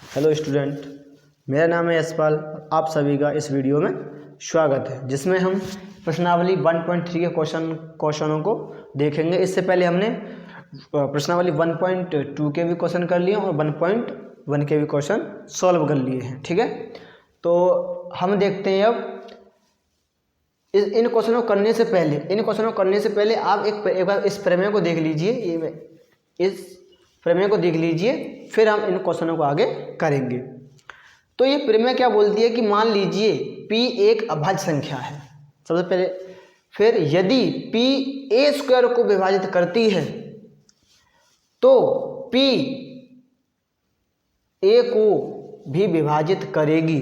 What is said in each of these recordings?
Hello student, मेरा नाम है यशपाल। आप सभी का इस वीडियो में स्वागत है, जिसमें हम प्रश्नावली 1.3 के क्वेश्चनों को देखेंगे। इससे पहले हमने प्रश्नावली 1.2 के भी क्वेश्चन कर लिए और 1.1 के भी क्वेश्चन सॉल्व कर लिए हैं। ठीक है, तो हम देखते हैं अब इन क्वेश्चनों को करने से पहले आप एक बार इस प्रमेय को देख लीजिए। इस प्रमेय को देख लीजिए, फिर हम इन क्वेश्चनों को आगे करेंगे। तो ये प्रमेय क्या बोलती है कि मान लीजिए p एक अभाज्य संख्या है। सबसे पहले फिर यदि p a स्क्वायर को विभाजित करती है तो p a को भी विभाजित करेगी,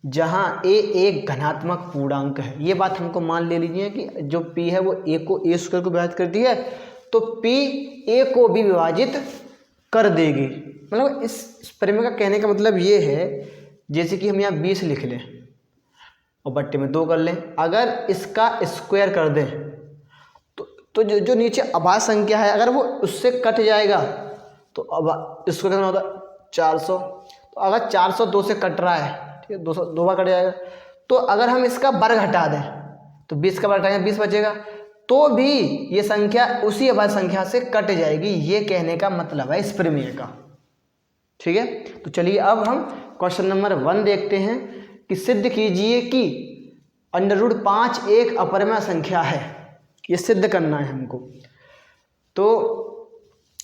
जहां a एक धनात्मक पूर्णांक है। ये बात हमको मान ले लीजिए कि जो p है वो a को a स्क्वायर को विभाजित करती है, तो p a को भी विभाजित कर देगी। मतलब इस प्रमेय का कहने का मतलब ये है, जैसे कि हम यहाँ 20 लिख लें और बट्टे में 2 कर लें। अगर इसका स्क्वायर कर दें तो जो नीचे अभाज्य संख्या है, अगर वो उससे कट जाएगा तो अब इसको कितना होता है 400। तो अगर 400 2 से कट रहा है, ठीक है, 200 2 बार कट जाएगा। तो अगर हम इसका वर्ग हटा दें तो 20 का वर्ग हटाएंगे 20 बचेगा, तो भी ये संख्या उसी अभाज्य संख्या से कट जाएगी। ये कहने का मतलब है इस प्रमेय का। ठीक है, तो चलिए अब हम क्वेश्चन नंबर 1 देखते हैं कि सिद्ध कीजिए कि √5 एक अपरिमेय संख्या है। ये सिद्ध करना है हमको। तो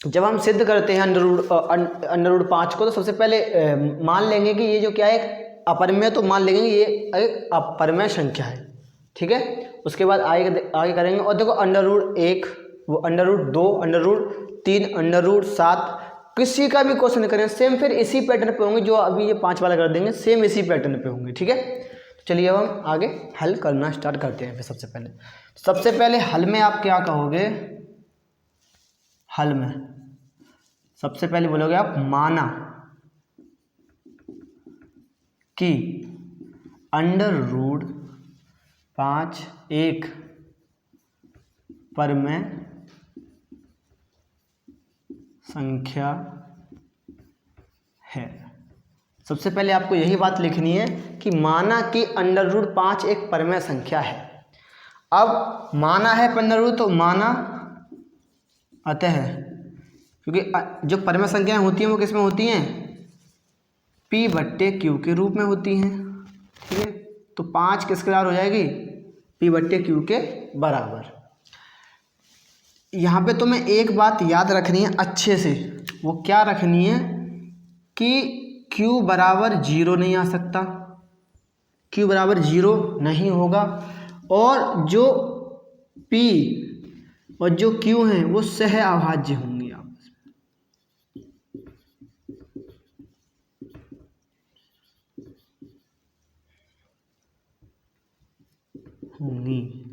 जब हम सिद्ध करते हैं √5 को, तो सबसे पहले मान लेंगे कि ये जो क्या है एक अपरिमेय, तो मान लेंगे ये एक अपरिमेय संख्या है। ठीक है, उसके बाद आगे करेंगे। और देखो √1, वो √2, √3, √7 किसी का भी क्वेश्चन करें सेम फिर इसी पैटर्न पे होंगे। जो अभी ये 5 वाला कर देंगे सेम इसी पैटर्न पे होंगे। ठीक है, तो चलिए अब हम आगे हल करना स्टार्ट करते हैं। फिर सबसे पहले हल में आप क्या कहोगे? हल में सबसे पहले बोलोगे आप माना कि √5 एक परिमेय संख्या है। सबसे पहले आपको यही बात लिखनी है कि माना कि √5 एक परिमेय संख्या है। अब माना है √, तो माना अतः, क्योंकि जो परिमेय संख्याएं होती हैं वो किस में होती हैं? p/q के रूप में होती हैं। ठीक है, तो 5 किसके बराबर हो जाएगी? p/q के बराबर। यहाँ पे तुम्हें एक बात याद रखनी है अच्छे से। वो क्या रखनी है कि q बराबर 0 नहीं आ सकता, q बराबर 0 नहीं होगा, और जो p और जो q हैं वो सह अभाज्य होंगे आपस में होंगी।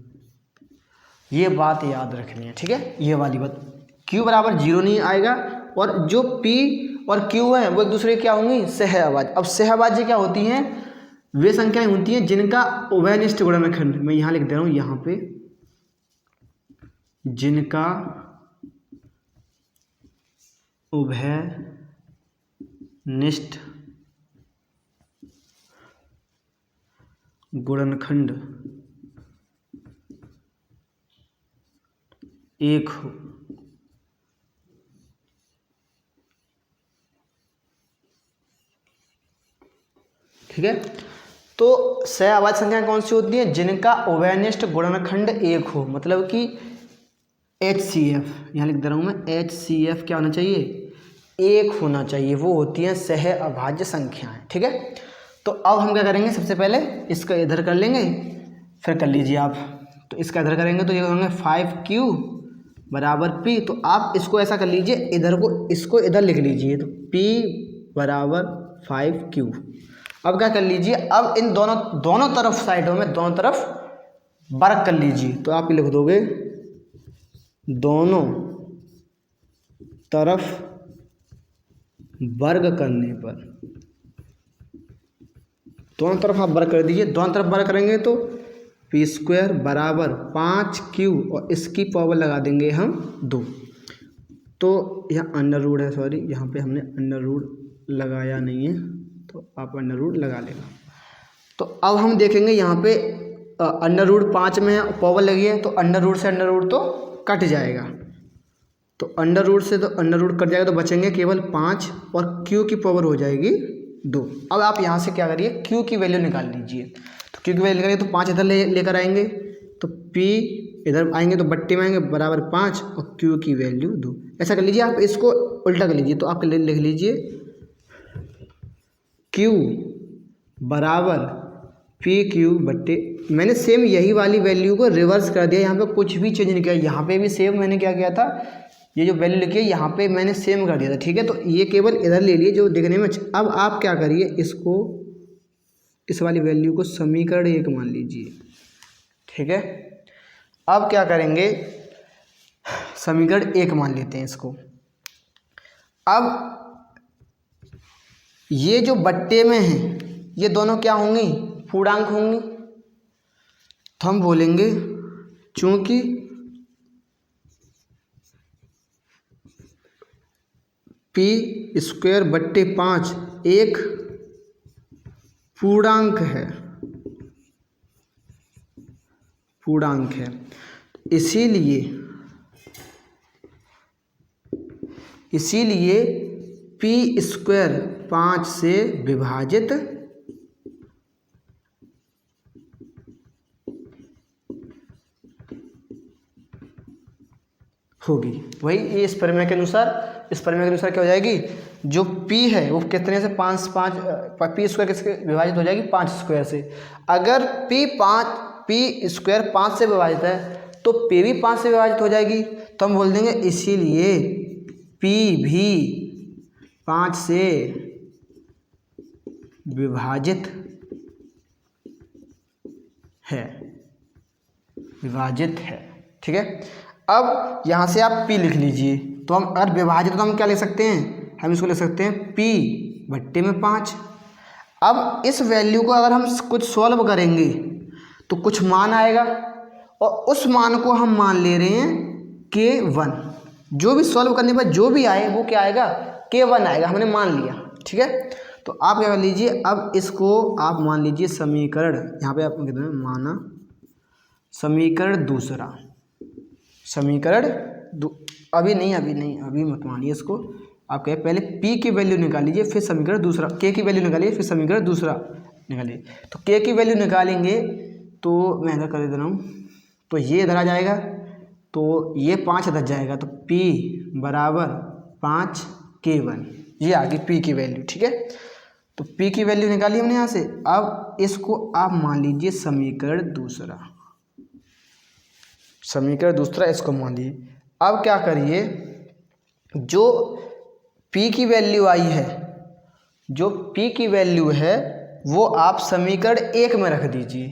ये बात याद रखनी है। ठीक है, ये वाली बात, q बराबर 0 नहीं आएगा, और जो p और q है वो एक दूसरे की क्या होंगी? सहअभाज्य। अब सहअभाज्य क्या होती हैं? वे संख्याएं होती हैं जिनका उभयनिष्ठ गुणनखंड, मैं यहाँ लिख दे रहा हूँ यहाँ पे, जिनका उभयनिष्ठ गुणनखंड एक हो। ठीक है, तो सहअभाज्य संख्या कौन सी होती है? जिनका उभयनिष्ठ गुणनखंड एक हो, मतलब कि HCF, यहाँ लिख दे रहा हूँ मैं, HCF क्या होना चाहिए? एक होना चाहिए। वो होती है सहअभाज्य संख्याएं। ठीक है, तो अब हम क्या करेंगे? सबसे पहले इसका इधर कर लेंगे, फिर कर लीजिए आप। तो इसका इधर करेंगे तो ये होंगे 5q बराबर p। तो आप इसको ऐसा कर लीजिए, इधर को इसको इधर लिख लीजिए, तो p बराबर 5q। अब क्या कर लीजिए? अब इन दोनों तरफ साइडों में दोनों तरफ वर्ग कर लीजिए। तो आप लिख दोगे दोनों तरफ वर्ग करने पर, दोनों तरफ आप वर्ग कर दीजिए। दोनों तरफ वर्ग करेंगे तो p² बराबर 5q और इसकी पावर लगा देंगे हम 2। तो यहाँ अंडर रूट है, सॉरी, यहाँ पे हमने अंडर रूट लगाया नहीं है तो आप अंडर रूट लगा लेना। तो अब हम देखेंगे यहाँ पे अंडर रूट 5 में है, पावर लगी है, तो अंडर रूट से अंडर रूट तो कट जाएगा, तो अंडर रूट से तो अंडर रूट कट जाएगा, तो बचेंगे केवल 5 और क्यू की पावर हो जाएगी 2। अब आप यहाँ से क्या करिए, क्यू की वैल्यू निकाल लीजिए। तो क्यू की वैल्यू निकालिए तो 5 इधर लेकर आएंगे, तो पी इधर आएंगे तो बट्टे में आएंगे बराबर 5 और क्यू की वैल्यू 2। ऐसा कर लीजिए, आप इसको उल्टा कर लीजिए, तो आप लिख लीजिए क्यू बराबर पी क्यू बट्टे, मैंने सेम यही वाली वैल्यू को रिवर्स कर दिया, यहाँ पे कुछ भी चेंज नहीं किया। यहाँ पे भी सेम मैंने क्या किया था, ये जो वैल्यू लिखी है यहाँ पे मैंने सेम कर दिया था, ठीक है। तो ये केवल इधर ले लिए जो दिखने में। अब आप क्या करिए, इसको इस वाली वैल्यू को समीकरण 1 मान लीजिए, ठीक है। अब क्या करेंगे, समीकरण 1 मान लेते हैं इसको। अब ये जो बट्टे में है ये दोनों क्या होंगी, पूर्णांक होंगी, तो हम बोलेंगे चूंकि पी स्क्वायर बट्टे 5 एक पूर्णांक है, पूर्णांक है, इसीलिए पी स्क्वायर 5 से विभाजित होगी। वही ये इस प्रमेय के अनुसार क्या हो जाएगी, जो p है वो कितने से 5 पी स्क्वायर किसके विभाजित हो जाएगी, 5 स्क्वायर से। अगर पी स्क्वायर 5 से विभाजित है तो p भी 5 से विभाजित हो जाएगी, तो हम बोल देंगे इसीलिए p भी 5 से विभाजित है, ठीक है। अब यहाँ से आप p लिख लीजिए, तो हम अगर विभाजित तो हम क्या लिख सकते हैं, हम इसको लिख सकते हैं p बट्टे में 5। अब इस वैल्यू को अगर हम कुछ सॉल्व करेंगे तो कुछ मान आएगा, और उस मान को हम मान ले रहे हैं k1। जो भी सॉल्व करने पर जो भी आए वो क्या आएगा, k1 आएगा, हमने मान लिया, ठीक है। तो आप क्या कर लीजिए, अब इसको आप मान लीजिए समीकरण, यहाँ पे आप माना समीकरण दूसरा, अभी मत मानिए इसको, आप कहे पहले p की वैल्यू निकाल लीजिए, फिर समीकरण दूसरा, k की वैल्यू निकालिए, फिर समीकरण दूसरा निकालिए। तो k की वैल्यू निकालेंगे तो मैं इधर कर दे रहा हूँ, तो ये इधर आ जाएगा, तो ये 5 इधर जाएगा, तो p बराबर 5 k1, ये आ गई p की वैल्यू, ठीक है। तो p की वैल्यू निकाली हमने यहाँ से। अब इसको आप मान लीजिए समीकरण दूसरा, इसको मान लीजिए। अब क्या करिए, जो p की वैल्यू आई है, वो आप समीकरण 1 में रख दीजिए।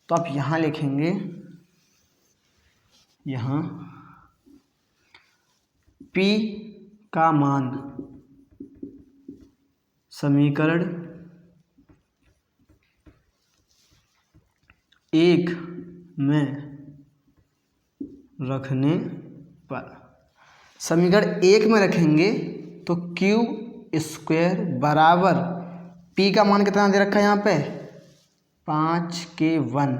तो आप यहाँ लिखेंगे, यहाँ p का मान समीकरण 1 में रखने पर, समीकरण 1 में रखेंगे तो क्यू स्क्वायर बराबर p का मान कितना दे रखा है यहाँ पे, 5k1,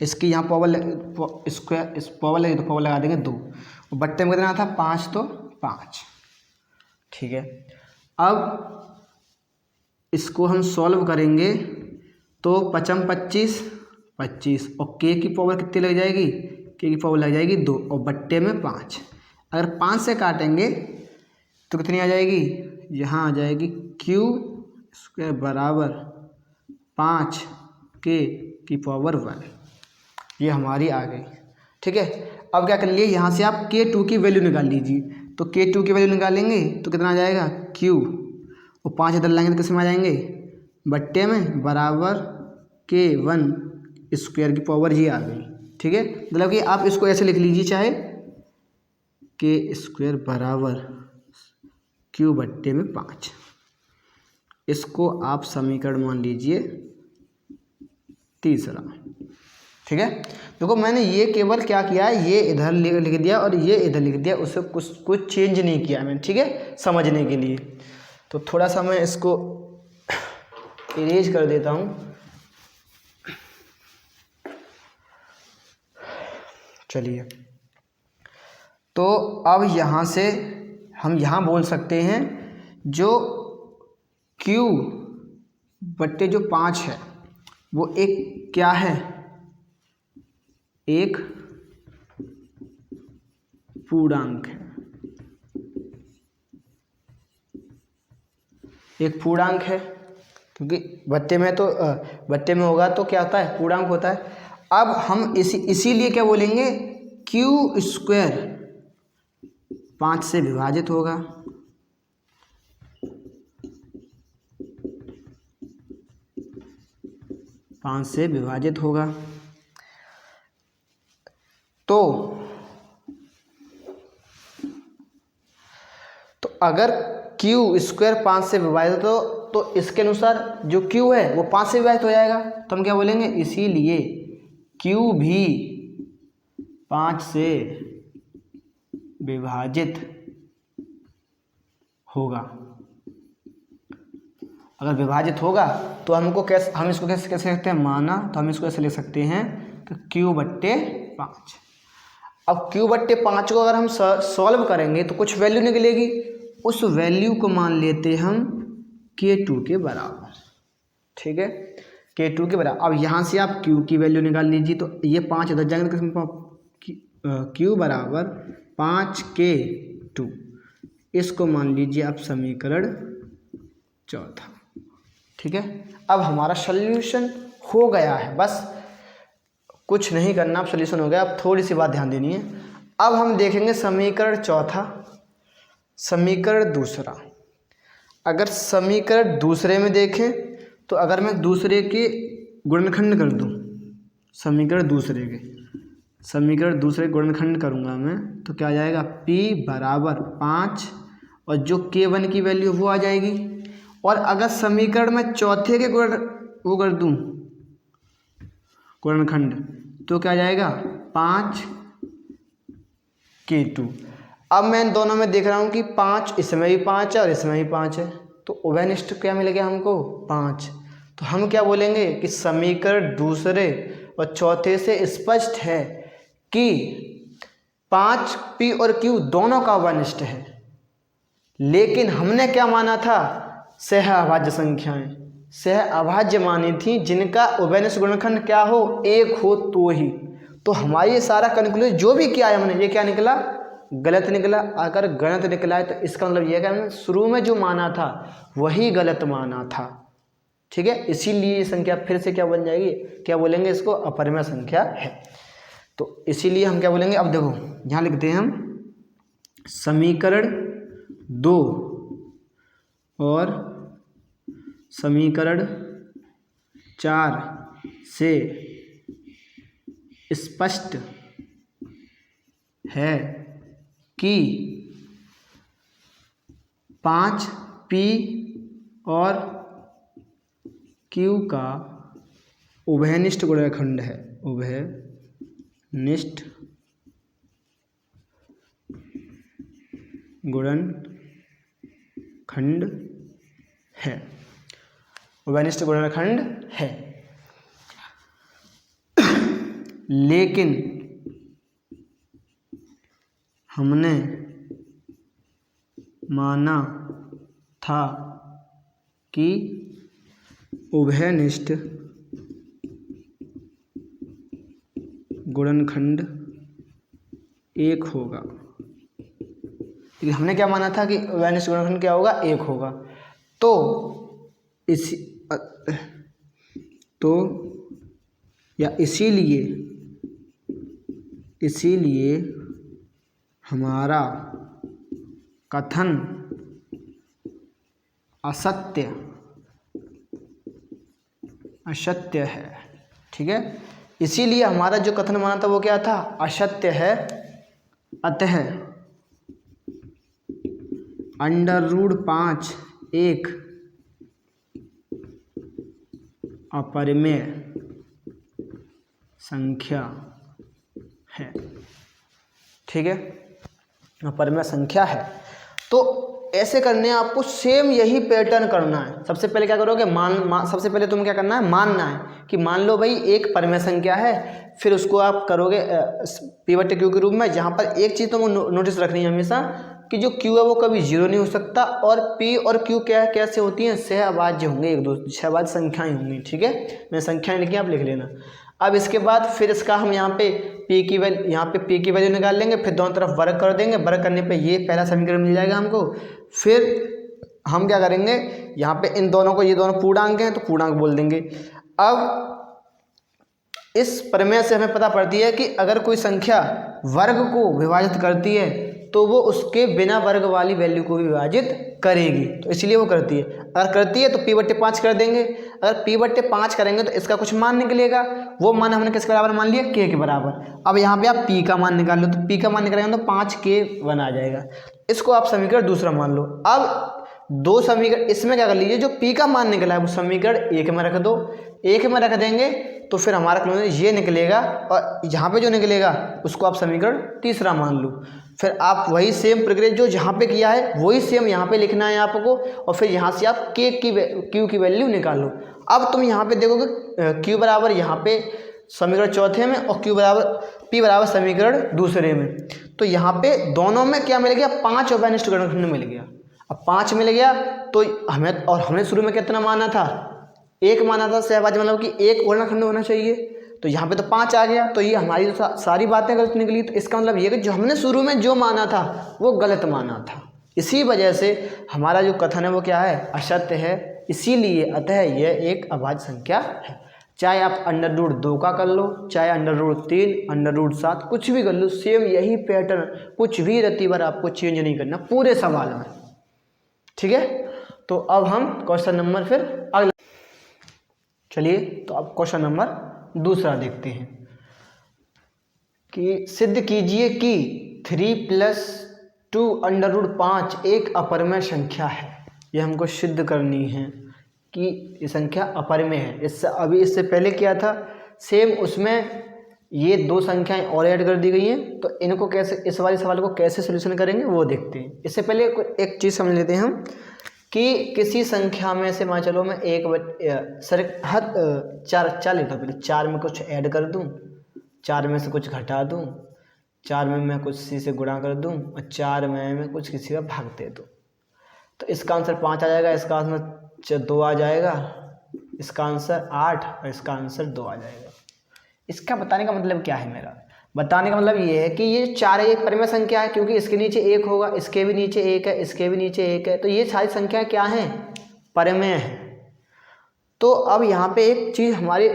इसकी यहाँ पावर स्क्वायर, इस पावर लगी तो पावर लगा देंगे 2, और बट्टे में कितना था 5, तो 5, ठीक है। अब इसको हम सॉल्व करेंगे तो 5 25 25, और k की पावर कितनी लग जाएगी, k की पावर लग जाएगी 2, और बट्टे में 5। अगर 5 से काटेंगे तो कितनी आ जाएगी, यहाँ आ जाएगी q स्क्वायर बराबर 5k की पावर 1, ये हमारी आ गई, ठीक है। अब क्या कर लिए, यहाँ से आप k2 की वैल्यू निकाल लीजिए। तो k2 की वैल्यू निकालेंगे तो कितना आ जाएगा, q, और 5 इधर लाएंगे तो किस में आ जाएंगे, बट्टे में बराबर k1 स्क्वायर की पावर ये आ गई, ठीक है। मतलब कि आप इसको ऐसे लिख लीजिए, चाहे k स्क्वायर बराबर q बट्टे में 5, इसको आप समीकरण मान लीजिए तीसरा, ठीक है। देखो मैंने ये केवल क्या किया है, ये इधर लिख दिया और ये इधर लिख दिया, उससे कुछ चेंज नहीं किया मैंने, ठीक है, समझने के लिए। तो थोड़ा सा मैं इसको इरेज कर देता हूँ। चलिए, तो अब यहाँ से हम यहाँ बोल सकते हैं जो Q बट्टे जो 5 है वो एक क्या है, एक पूर्णांक है, एक पूर्णांक है, क्योंकि बट्टे में तो बट्टे में होगा तो क्या होता है, पूर्णांक होता है। अब हम इसीलिए क्या बोलेंगे, Q स्क्वायर 5 से विभाजित होगा, तो अगर Q स्क्वायर 5 से विभाजित हो तो इसके अनुसार जो Q है वो 5 से विभाजित हो जाएगा। तो हम क्या बोलेंगे, इसीलिए Q भी 5 से विभाजित होगा। अगर विभाजित होगा तो हम इसको कैसे लिखते हैं, माना, तो हम इसको ऐसे लिख सकते हैं कि Q बट्टे 5। अब Q बट्टे 5 को अगर हम सॉल्व करेंगे तो कुछ वैल्यू निकलेगी, उस वैल्यू को मान लेते हम K2 के बराबर। ठीक है, K2 के बराबर। अब यहाँ से आप Q की वैल्यू निकाल लीजिए, तो ये 5 इधर जाएंगे, Q बराबर 5K2, इसको मान लीजिए आप समीकरण चौथा। ठीक है, अब हमारा सॉल्यूशन हो गया है, बस कुछ नहीं करना, अब सॉल्यूशन हो गया। अब थोड़ी सी बात ध्यान देनी है। अब हम देखेंगे समीकरण चौथा, समीकरण दूसरा। अगर समीकरण दूसरे में देखें तो अगर मैं दूसरे के गुणनखंड कर दूं, समीकरण दूसरे गुणनखंड करूंगा मैं, तो क्या आ जाएगा, P बराबर 5 और जो K1 की वैल्यू वो आ जाएगी। और अगर समीकरण में चौथे के वो कर दूं गुणनखंड, तो क्या आ जाएगा, 5K2। अब मैं इन दोनों में देख रहा हूँ कि 5 इसमें भी 5 है और इसमें भी 5 है, तो उभयनिष्ठ क्या मिल गया हमको, 5। तो हम क्या बोलेंगे कि समीकरण दूसरे और चौथे से स्पष्ट है कि 5P और Q दोनों का उभयनिष्ठ है। लेकिन हमने क्या माना था, सह अभाज्य संख्याएं, सह अभाज्य मानी थी जिनका उभयनिष्ठ गुणनखंड क्या हो, 1 हो तो ही। तो हमारी सारा कंक्लूजन जो भी किया है हमने, ये क्या निकला, गलत निकला। अगर गलत निकला है तो इसका मतलब यह है कि हमने शुरू में जो माना था वही गलत माना था। ठीक है, इसीलिए ये संख्या फिर से क्या बन जाएगी, क्या बोलेंगे इसको, अपरिमेय संख्या है। तो इसीलिए हम क्या बोलेंगे, अब देखो यहाँ लिखते हैं हम समीकरण 2 और समीकरण 4 से स्पष्ट है कि 5P और Q का उभयनिष्ठ गुणनखंड है, उभयनिष्ठ गुणनखंड है, उभयनिष्ठ गुणनखंड है। लेकिन हमने माना था कि उभयनिष्ठ गुणनखंड 1 होगा। हमने क्या माना था कि उभयनिष्ठ गुणनखंड क्या होगा, 1 होगा। इसीलिए हमारा कथन असत्य है। ठीक है, इसीलिए हमारा जो कथन माना था वो क्या था, असत्य है। अतः √5 एक अपरिमेय संख्या है। ठीक है, अपरिमेय संख्या है। तो ऐसे करने हैं आपको, सेम यही पैटर्न करना है। सबसे पहले क्या करोगे, सबसे पहले तुम्हें क्या करना है, मानना है कि मान लो भाई एक परिमेय संख्या है, फिर उसको आप करोगे पी बटे क्यू के रूप में, जहाँ पर एक चीज़ तुमको नोटिस रखनी है हमेशा कि जो क्यू है वो कभी जीरो नहीं हो सकता, और पी और क्यू क्या है, कैसे होती हैं, सहअभाज्य होंगे, एक दूसरे सहअभाज्य संख्याएं होंगी। ठीक है, मैं संख्याएं लिखी आप लिख लेना। अब इसके बाद फिर इसका हम यहाँ पे पी की वैल्यू निकाल लेंगे, फिर दोनों तरफ वर्ग कर देंगे, वर्ग करने पे ये पहला समीकरण मिल जाएगा हमको। फिर हम क्या करेंगे, यहाँ पे इन दोनों को, ये दोनों पूर्णांक हैं तो पूर्णांक बोल देंगे। अब इस प्रमेय से हमें पता पड़ती है कि अगर कोई संख्या वर्ग को विभाजित करती है तो वो उसके बिना वर्ग वाली वैल्यू को भी विभाजित करेगी, तो इसलिए वो करती है। अगर करती है तो पी बट्टे 5 कर देंगे। अगर पी बट्टे 5 करेंगे तो इसका कुछ मान निकलेगा, वो मान हमने किसके बराबर मान लिया, के के बराबर। अब यहाँ पे आप पी का मान निकाल लो, तो पी का मान निकालेंगे तो 5k1 आ जाएगा। इसको आप समीकरण दूसरा मान लो। अब दो समीकरण इसमें क्या कर लीजिए, जो पी का मान निकला है वो समीकरण एक में रख दो, एक में रख देंगे तो फिर हमारा क्वेश्चन ये निकलेगा, और यहाँ पे जो निकलेगा उसको आप समीकरण तीसरा मान लो। फिर आप वही सेम प्रक्रिया जो जहाँ पे किया है वही सेम यहाँ पे लिखना है आपको, और फिर यहाँ से आप क्यू की वैल्यू निकालो। अब तुम यहाँ पे देखोगे क्यू बराबर यहाँ पे समीकरण चौथे में, और क्यू बराबर पी बराबर समीकरण दूसरे में। तो यहाँ पे दोनों में क्या मिल गया, 5 और बेनिष्ठ गणखंड मिल गया। अब 5 मिल गया तो हमने शुरू में कितना माना था, 1 माना था सहभाज्य, मतलब कि 1 वर्णखंड होना चाहिए, तो यहाँ पे तो 5 आ गया। तो ये हमारी सारी बातें गलत निकली। तो इसका मतलब ये कि जो हमने शुरू में जो माना था वो गलत माना था, इसी वजह से हमारा जो कथन है वो क्या है, असत्य है। इसीलिए अतः यह एक अभाज्य संख्या है। चाहे आप √2 का कर लो, चाहे √3, √7, कुछ भी कर लो, सेम यही पैटर्न, कुछ भी रत्ती भर आपको चेंज नहीं करना पूरे सवाल में। ठीक है, तो अब हम क्वेश्चन नंबर फिर अगला, चलिए तो अब क्वेश्चन नंबर दूसरा देखते हैं कि सिद्ध कीजिए कि 3+2 √5 एक अपरिमेय संख्या है। ये हमको सिद्ध करनी है कि ये संख्या अपरिमेय है। इससे पहले क्या था, सेम उसमें ये दो संख्याएं और ऐड कर दी गई हैं, तो इनको कैसे, इस वाले सवाल को कैसे सोल्यूशन करेंगे वो देखते हैं। इससे पहले एक चीज़ समझ लेते हैं हम कि किसी संख्या में से मान चलो मैं चार लेता हूँ, पहले 4 में कुछ ऐड कर दूँ, 4 में से कुछ घटा दूँ, 4 में मैं कुछ किसी से गुणा कर दूँ, और 4 में मैं कुछ किसी का भाग दे दूँ। तो इसका आंसर 5 आ जाएगा, इसका आंसर 2 आ जाएगा, इसका आंसर 8 और इसका आंसर 2 आ जाएगा। इसका बताने का मतलब क्या है, मेरा बताने का मतलब ये है कि ये 4 एक परिमेय संख्या है, क्योंकि इसके नीचे 1 होगा, इसके भी नीचे 1 है, इसके भी नीचे 1 है, तो ये सारी संख्याएं क्या हैं, परिमेय हैं। तो अब यहाँ पे एक चीज़ हमारी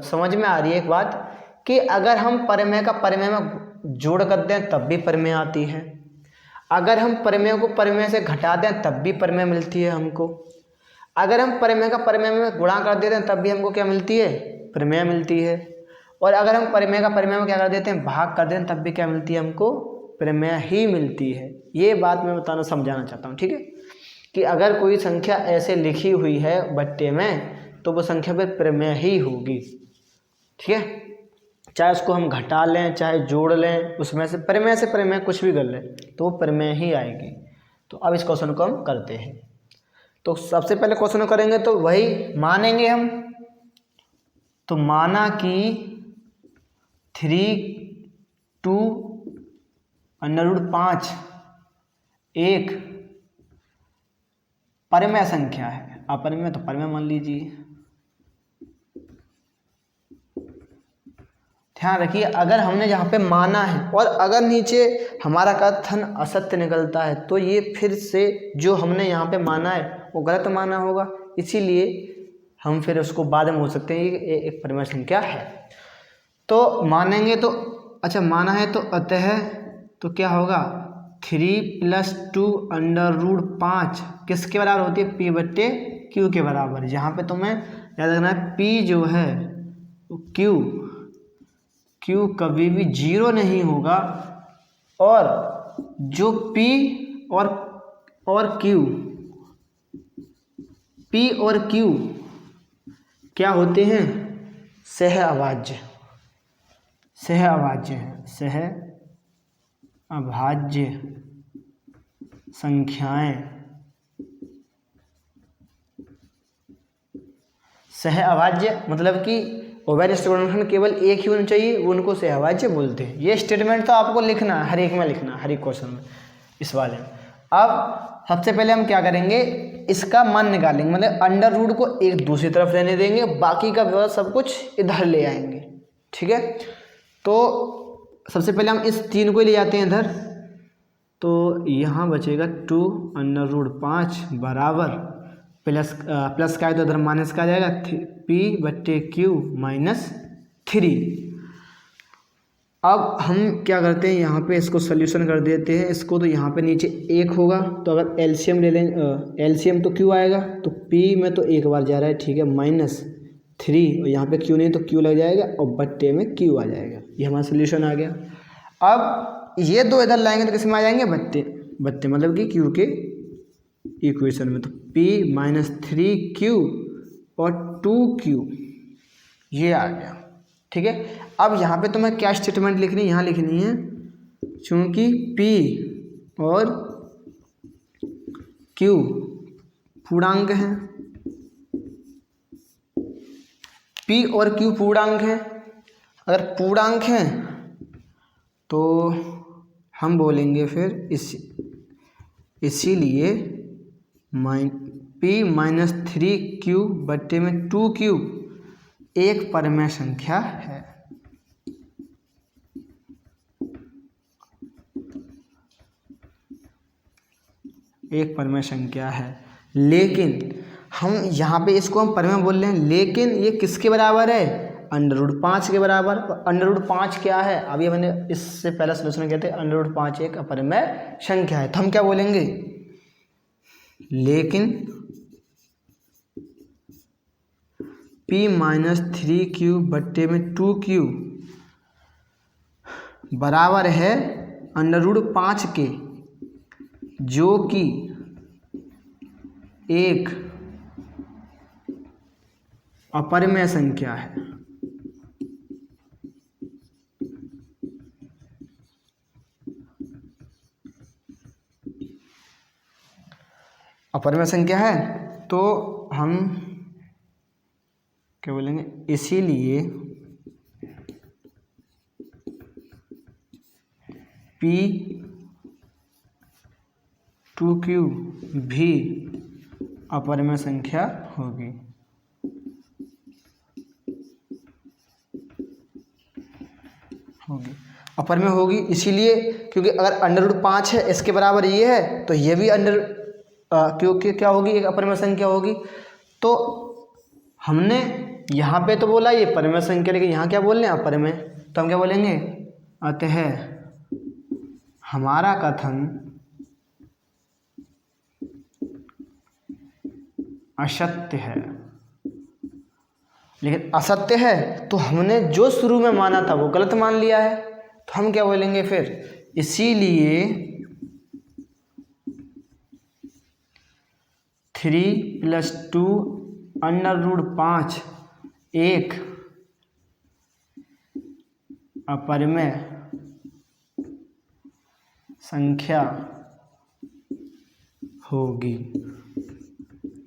समझ में आ रही है, एक बात कि अगर हम परिमेय का परिमेय में जोड़ कर दें तब भी परिमेय आती है, अगर हम परिमेय को परिमेय से घटा दें तब भी परिमेय मिलती है हमको, अगर हम परिमेय का परिमेय में गुणा कर देते हैं तब भी हमको क्या मिलती है, परिमेय मिलती है, और अगर हम परिमेय का परिमेय में क्या कर देते हैं, भाग कर देते हैं, तब भी क्या मिलती है हमको, परिमेय ही मिलती है। ये बात मैं बताना समझाना चाहता हूँ। ठीक है, कि अगर कोई संख्या ऐसे लिखी हुई है बट्टे में तो वो संख्या फिर परिमेय ही होगी। ठीक है, चाहे उसको हम घटा लें चाहे जोड़ लें, उसमें से परिमेय कुछ भी कर लें तो वो परिमेय ही आएगी। तो अब इस क्वेश्चन को हम करते हैं। तो सबसे पहले क्वेश्चन करेंगे तो वही मानेंगे हम, तो माना कि 3/2 √5 एक परिमेय संख्या है, अपरिमेय तो परिमेय मान लीजिए। ध्यान रखिए, अगर हमने जहाँ पे माना है और अगर नीचे हमारा कथन असत्य निकलता है तो ये फिर से जो हमने यहाँ पे माना है वो गलत माना होगा, इसीलिए हम फिर उसको बाद में हो सकते हैं ये एक परिमेय संख्या है। तो मानेंगे तो अच्छा माना है तो अतः तो क्या होगा, 3+2 √5 किसके बराबर होती है, P बट्टे Q के बराबर। यहाँ पे तुम्हें याद रखना है P जो है Q कभी भी 0 नहीं होगा, और जो P और Q क्या होते हैं, सहअभाज्य संख्याएं सहअभाज्य मतलब कि उभयनिष्ठ गुणनखंड केवल एक ही होना चाहिए, वो उनको सहअभाज्य बोलते हैं। ये स्टेटमेंट तो आपको लिखना है, हर एक में लिखना है, हर एक क्वेश्चन में इस वाले में। अब सबसे पहले हम क्या करेंगे, इसका मान निकालेंगे, मतलब अंडर रूट को एक दूसरी तरफ रहने देंगे, बाकी का व्यवस्था सब कुछ इधर ले आएंगे। ठीक है, तो सबसे पहले हम इस 3 को ले जाते हैं इधर, तो यहाँ बचेगा 2 अंडर रूट 5 बराबर प्लस का है तो इधर माइनस का आ जाएगा p/q - 3। अब हम क्या करते हैं, यहाँ पे इसको सोल्यूशन कर देते हैं इसको, तो यहाँ पे नीचे 1 होगा, तो अगर एलसीएम ले लें, एलसीएम तो q आएगा, तो p में तो एक बार जा रहा है, ठीक है, -3, और यहाँ पे q नहीं तो q लग जाएगा और बट्टे में q आ जाएगा। ये हमारा सोल्यूशन आ गया। अब ये दो इधर लाएंगे तो किसमें आ जाएंगे, बट्टे मतलब कि q के इक्वेशन में, तो p - 3q और 2q ये आ गया। ठीक है, अब यहाँ पे तुम्हें क्या स्टेटमेंट लिखनी है, यहाँ लिखनी है, चूँकि p और q पूर्णांक हैं, p और q पूर्णांक हैं, अगर पूर्णांक हैं तो हम बोलेंगे फिर इसीलिए p - 3q बट्टे में 2q एक परमेय संख्या है। एक परमेय संख्या है, लेकिन हम यहाँ पे इसको हम परमेय बोल रहे हैं, लेकिन ये किसके बराबर है, √5 के बराबर। √5 क्या है, अभी मैंने इससे पहला सोल्यूशन कहते हैं √5 एक अपरिमेय संख्या है, तो हम क्या बोलेंगे, लेकिन p - 3q बट्टे में 2q बराबर है √5 के, जो कि एक अपरिमेय संख्या है। अपरिमेय संख्या है, तो हम क्या बोलेंगे, इसीलिए p 2q भी अपरिमेय संख्या होगी। अपरिमेय होगी इसीलिए क्योंकि अगर √5 है, इसके बराबर ये है, तो ये भी क्योंकि क्या होगी, एक अपरिमेय संख्या होगी। तो हमने यहाँ पे तो बोला ये परिमेय संख्या, लेकिन यहाँ क्या बोल रहे हैं, अपरिमेय, तो हम क्या बोलेंगे, अतः हमारा कथन असत्य है। लेकिन असत्य है तो हमने जो शुरू में माना था वो गलत मान लिया है, तो हम क्या बोलेंगे फिर, इसीलिए 3 + 2 √5 एक अपरिमेय संख्या होगी।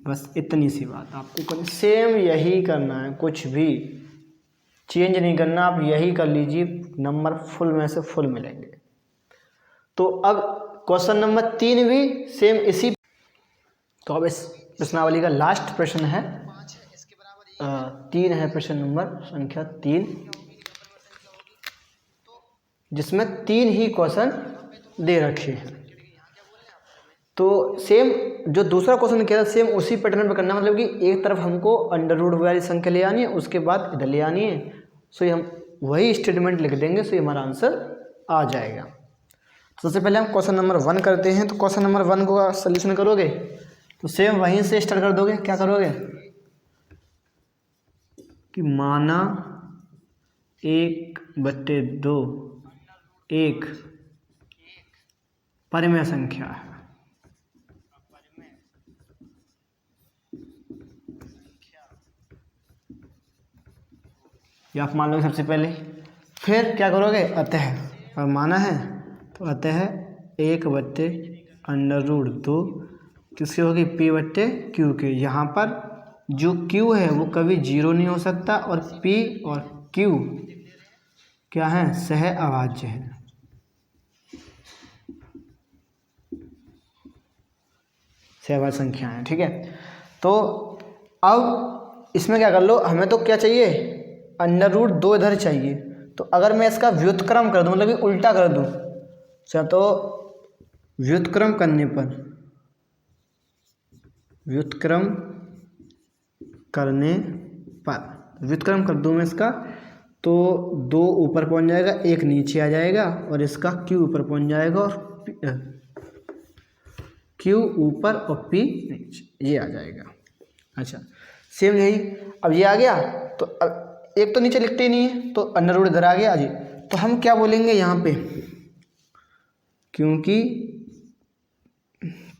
बस इतनी सी बात आपको सेम यही करना है, कुछ भी चेंज नहीं करना, आप यही कर लीजिए, नंबर फुल में से फुल मिलेंगे। तो अब क्वेश्चन नंबर 3 भी सेम इसी, तो अब इस प्रश्नावली का लास्ट प्रश्न है, 3 है, प्रश्न नंबर संख्या 3, जिसमें 3 ही क्वेश्चन दे रखे हैं। तो सेम जो दूसरा क्वेश्चन किया था सेम उसी पैटर्न पे करना, मतलब कि एक तरफ हमको अंडर रूट वाली संख्या ले आनी है, उसके बाद इधर ले आनी है, सो हम वही स्टेटमेंट लिख देंगे, सो हमारा आंसर आ जाएगा। सबसे पहले हम क्वेश्चन नंबर 1 करते हैं। तो क्वेश्चन नंबर 1 को सोल्यूशन करोगे तो सेम वहीं से स्टार्ट कर दोगे। क्या करोगे कि माना 1/2 एक परिमेय संख्या है, ये आप मान लोगे सबसे पहले। फिर क्या करोगे, अतः, और माना है तो अतः 1/√2 किसकी होगी, p/q के। यहाँ पर जो Q है वो कभी जीरो नहीं हो सकता, और P और Q क्या है, सह अभाज्य है। सहअभाज्य संख्या है, ठीक है। तो अब इसमें क्या कर लो, हमें तो क्या चाहिए, अंडर रूट 2 इधर चाहिए। तो अगर मैं इसका व्युत्क्रम कर दूं, मतलब कि उल्टा कर दूं, तो व्युत्क्रम करने पर, व्युत्क्रम कर दूं मैं इसका, तो 2 ऊपर पहुंच जाएगा, 1 नीचे आ जाएगा, और इसका Q ऊपर पहुंच जाएगा, और Q ऊपर और P नीचे, ये आ जाएगा। अच्छा, सेम यही, अब ये आ गया, तो अब एक तो नीचे लिखते ही नहीं है, तो अंडर रूट इधर आ गया जी। तो हम क्या बोलेंगे यहाँ पे, क्योंकि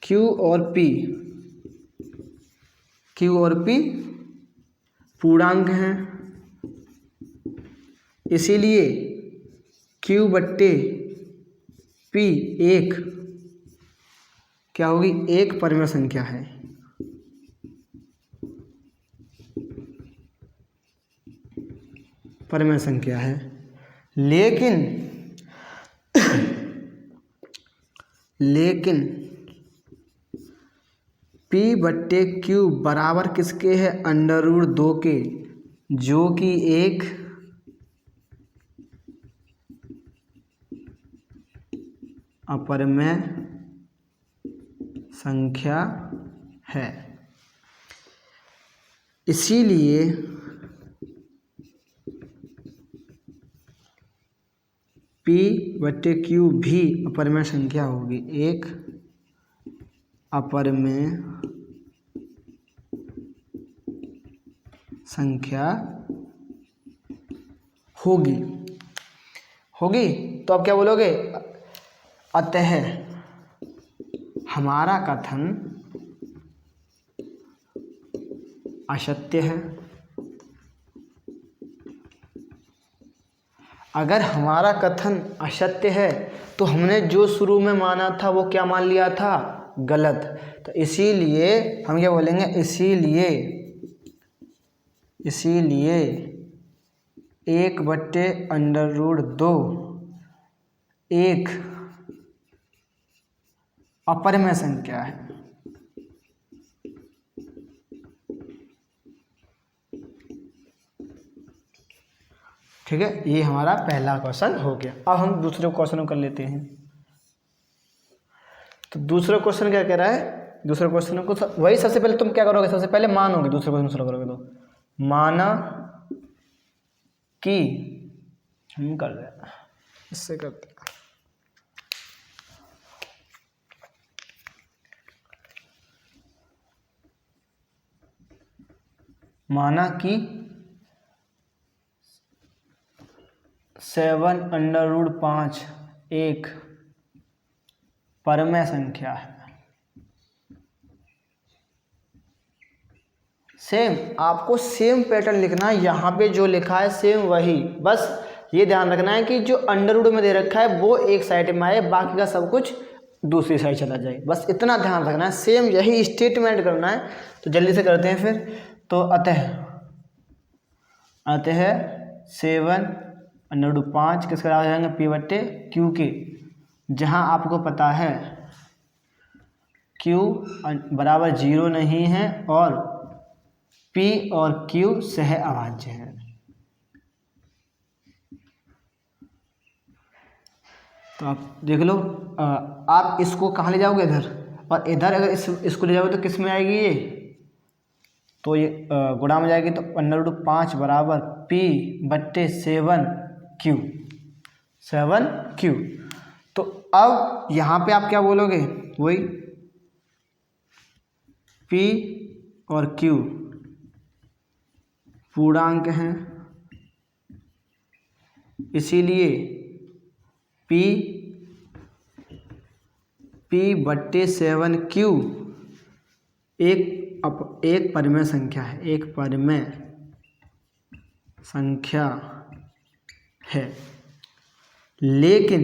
Q और P पूर्णांक हैं, इसीलिए Q बट्टे P एक क्या होगी, एक परिमेय संख्या है। परिमेय संख्या है, लेकिन P बट्टे Q बराबर किसके है, अंडर रूट 2 के, जो कि एक अपरिमेय संख्या है। इसीलिए P बट्टे Q भी अपरिमेय संख्या होगी, एक अपरिमेय संख्या होगी। तो आप क्या बोलोगे, अतः हमारा कथन असत्य है। अगर हमारा कथन असत्य है तो हमने जो शुरू में माना था वो क्या मान लिया था, गलत। तो इसीलिए हम क्या बोलेंगे, इसीलिए 1 बट्टे अंडर रूट 2 एक अपरिमेय संख्या है। ठीक है, ये हमारा पहला क्वेश्चन हो गया। अब हम दूसरे क्वेश्चन कर लेते हैं। तो दूसरा क्वेश्चन क्या कह रहा है, दूसरे क्वेश्चन को वही, सबसे पहले तुम क्या करोगे, सबसे पहले मानोगे, दूसरे क्वेश्चन शुरू करोगे तो माना कि, हम कर रहे हैं इससे करते हैं, माना कि 7 अंडर रूट 5 एक परमेय संख्या है। सेम, आपको सेम पैटर्न लिखना है, यहाँ पे जो लिखा है सेम वही, बस ये ध्यान रखना है कि जो अंडर रूट में दे रखा है वो एक साइड में आए, बाकी का सब कुछ दूसरी साइड चला जाए, बस इतना ध्यान रखना है, सेम यही स्टेटमेंट करना है। तो जल्दी से करते हैं फिर। तो अतः 7 अंडर रूट 5 किसके बराबर जाएंगे, P बट्टे Q के, जहाँ आपको पता है Q बराबर 0 नहीं है और P और Q सह अभाज्य है। तो आप देख लो, आप इसको कहाँ ले जाओगे, इधर, और इधर अगर इसको ले जाओगे तो किस में आएगी ये, तो ये गुणा में जाएगी, तो अंडर रूट 5 बराबर P बट्टे 7Q। तो अब यहाँ पे आप क्या बोलोगे, वही P और Q पूर्णांक हैं, इसीलिए P बट्टे 7Q एक परिमेय संख्या है, एक परिमेय संख्या है। लेकिन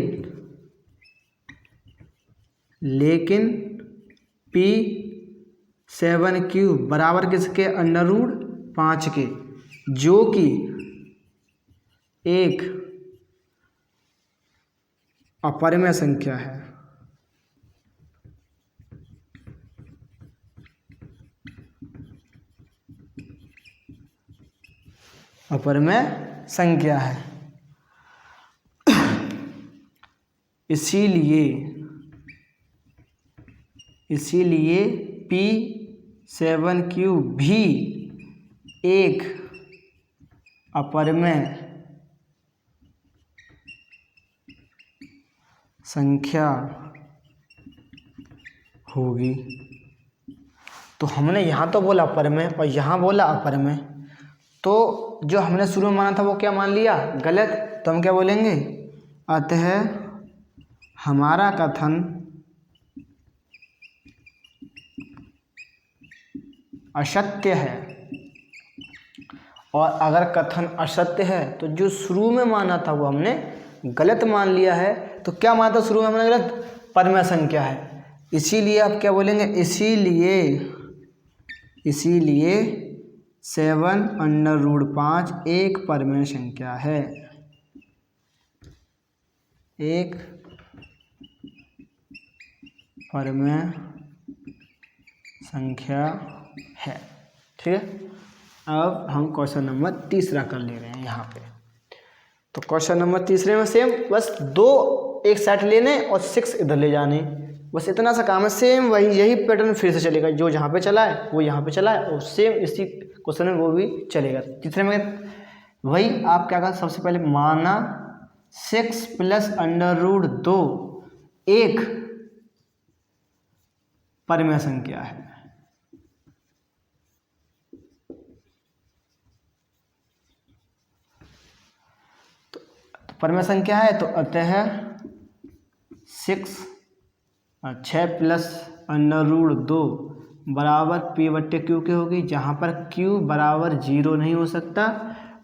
P 7 बराबर किसके, √5 के, जो कि एक अपरिमेय संख्या है। अपरिमेय संख्या है। इसीलिए P7Q भी एक अपरिमेय संख्या होगी। तो हमने यहाँ तो बोला अपरिमेय और यहाँ बोला अपरिमेय, तो जो हमने शुरू में माना था वो क्या मान लिया, गलत। तो हम क्या बोलेंगे, अतः हमारा कथन असत्य है। और अगर कथन असत्य है तो जो शुरू में माना था वो हमने गलत मान लिया है। तो क्या माना था शुरू में हमने गलत, परिमेय संख्या है। इसीलिए आप क्या बोलेंगे, इसीलिए 7√5 एक परिमेय संख्या है, एक परिमेय संख्या है। ठीक है, अब हम क्वेश्चन नंबर 3 कर ले रहे हैं यहाँ पे। तो क्वेश्चन नंबर 3 में सेम, बस 2 एक साइड लेने और 6 इधर ले जाने, बस इतना सा काम है। सेम वही यही पैटर्न फिर से चलेगा, जो जहाँ पे चला है वो यहाँ पे चला है, और सेम इसी क्वेश्चन में वो भी चलेगा। तीसरे में वही आप क्या कहा, सबसे पहले माना 6 + √2 एक परिमेय संख्या है। तो परिमेय संख्या है, तो अतः 6 + √2 बराबर P/Q के होगी, जहाँ पर Q बराबर 0 नहीं हो सकता,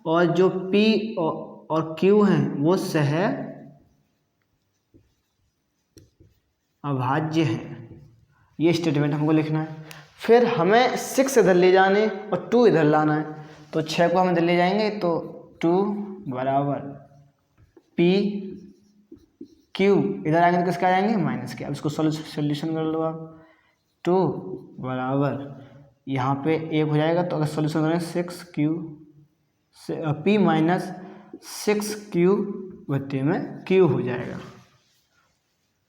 और जो P और Q हैं वो सह अभाज्य हैं। ये स्टेटमेंट हमको लिखना है। फिर हमें 6 इधर ले जाने और 2 इधर लाना है। तो 6 को हम इधर ले जाएंगे, तो 2 बराबर P/Q, इधर आएंगे तो किसका आएंगे, माइनस के। अब इसको सोल्यूशन कर लो आप। 2 बराबर यहाँ पे 1 हो जाएगा, तो अगर सोल्यूशन करें 6Q P - 6Q बट्टे में Q हो जाएगा।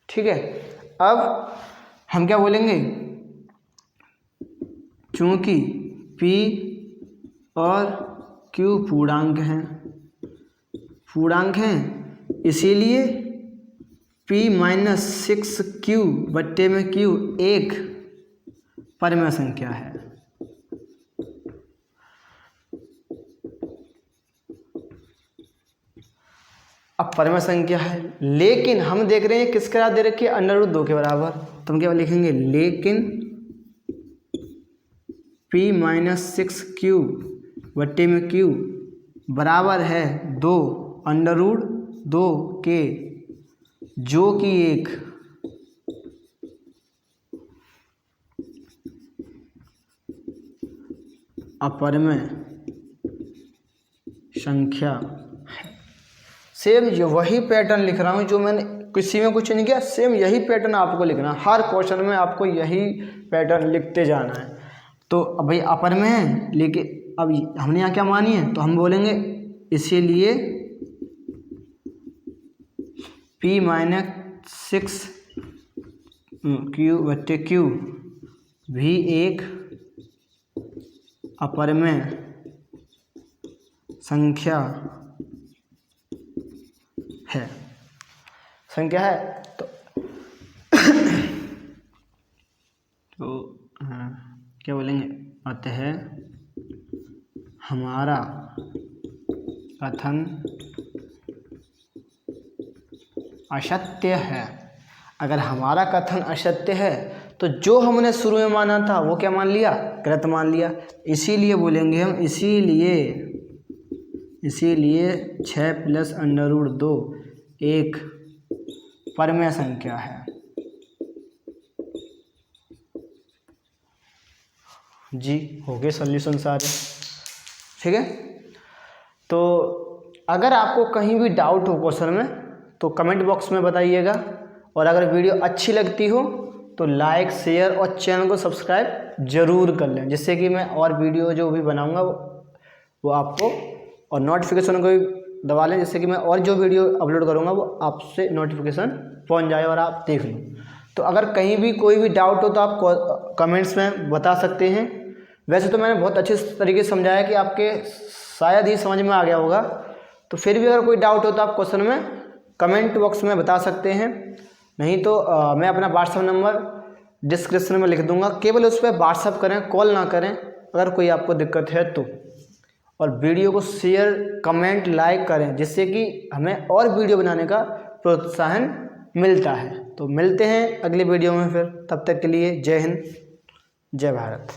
ठीक है, अब हम क्या बोलेंगे, चूंकि P और Q पूर्णांक हैं, इसीलिए P - 6Q बट्टे में Q एक परिमेय संख्या है। अब परिमेय संख्या है, लेकिन हम देख रहे हैं किसके साथ दे रखी है, √2 के बराबर। तो हम क्या लिखेंगे, लेकिन P - 6Q बट्टे में Q बराबर है 2 √2 के, जो कि एक अपरिमेय संख्या है। सेम जो वही पैटर्न लिख रहा हूँ जो मैंने किसी में कुछ नहीं किया, सेम यही पैटर्न आपको लिखना है। हर क्वेश्चन में आपको यही पैटर्न लिखते जाना है। तो अब भाई अपरिमेय है, लेकिन अब हमने यहाँ क्या मानी है, तो हम बोलेंगे इसीलिए P - 6Q बट्टे Q भी एक अपरिमेय संख्या है। तो क्या बोलेंगे, अतः हमारा कथन असत्य है। अगर हमारा कथन असत्य है तो जो हमने शुरू में माना था वो क्या मान लिया, गलत मान लिया। इसीलिए बोलेंगे हम, इसीलिए 6 + √2 एक परिमेय संख्या है। जी हो गए सॉल्यूशन सारे। ठीक है, तो अगर आपको कहीं भी डाउट हो क्वेश्चन में तो कमेंट बॉक्स में बताइएगा, और अगर वीडियो अच्छी लगती हो तो लाइक शेयर और चैनल को सब्सक्राइब जरूर कर लें, जिससे कि मैं और वीडियो जो भी बनाऊंगा वो आपको, और नोटिफिकेशन को भी दबा लें जिससे कि मैं और जो वीडियो अपलोड करूंगा वो आपसे नोटिफिकेशन पहुंच जाए और आप देख लो। तो अगर कहीं भी कोई भी डाउट हो तो आप कमेंट्स में बता सकते हैं। वैसे तो मैंने बहुत अच्छे तरीके से समझाया कि आपके शायद ही समझ में आ गया होगा, तो फिर भी अगर कोई डाउट हो तो आप क्वेश्चन में कमेंट बॉक्स में बता सकते हैं, नहीं तो मैं अपना व्हाट्सअप नंबर डिस्क्रिप्शन में लिख दूंगा, केवल उस पर व्हाट्सअप करें, कॉल ना करें अगर कोई आपको दिक्कत है तो। और वीडियो को शेयर कमेंट लाइक करें जिससे कि हमें और वीडियो बनाने का प्रोत्साहन मिलता है। तो मिलते हैं अगले वीडियो में फिर, तब तक के लिए जय हिंद जय भारत।